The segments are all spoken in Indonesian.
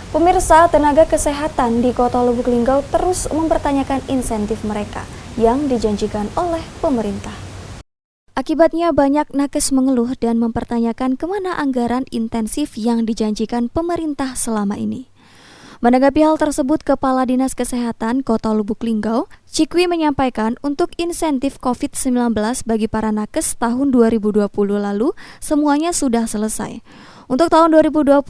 Pemirsa, tenaga kesehatan di Kota Lubuk Linggau terus mempertanyakan insentif mereka yang dijanjikan oleh pemerintah. Akibatnya banyak nakes mengeluh dan mempertanyakan kemana anggaran intensif yang dijanjikan pemerintah selama ini. Menanggapi hal tersebut, Kepala Dinas Kesehatan Kota Lubuk Linggau, Cikwi menyampaikan untuk insentif COVID-19 bagi para nakes tahun 2020 lalu semuanya sudah selesai. Untuk tahun 2021,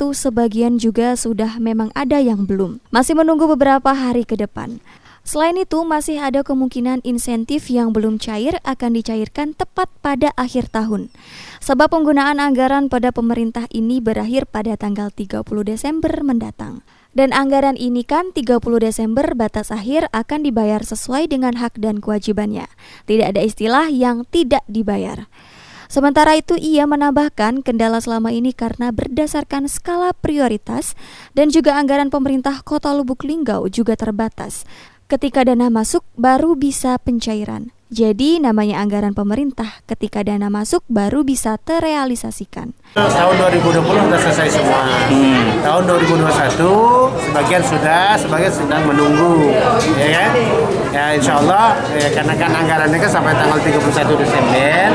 sebagian juga sudah memang ada yang belum. Masih menunggu beberapa hari ke depan. Selain itu, masih ada kemungkinan insentif yang belum cair akan dicairkan tepat pada akhir tahun. Sebab penggunaan anggaran pada pemerintah ini berakhir pada tanggal 30 Desember mendatang. Dan anggaran ini kan 30 Desember batas akhir akan dibayar sesuai dengan hak dan kewajibannya. Tidak ada istilah yang tidak dibayar. Sementara itu, ia menambahkan kendala selama ini karena berdasarkan skala prioritas dan juga anggaran pemerintah Kota Lubuk Linggau juga terbatas. Ketika dana masuk, baru bisa pencairan. Jadi, namanya anggaran pemerintah, ketika dana masuk, baru bisa terrealisasikan. Tahun 2020 sudah selesai semua. Tahun 2021, sebagian sedang menunggu. Ya kan? Ya, insya Allah, karena kan anggarannya kan sampai tanggal 31 Desember,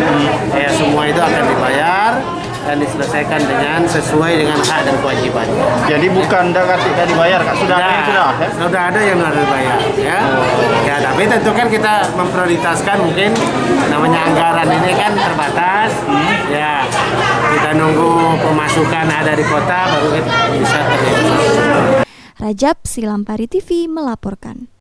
semua itu akan dibayar dan diselesaikan dengan sesuai dengan hak dan kewajiban. Jadi bukan tidak dibayar, Kak? Sudah ada yang sudah? Ya? Sudah ada yang harus dibayar. Ya. Ya, tapi tentu kan kita memprioritaskan mungkin namanya anggaran ini kan terbatas. Ya, kita nunggu pemasukan ada di kota baru kita bisa terrealisasi. Rajab Silampari TV melaporkan.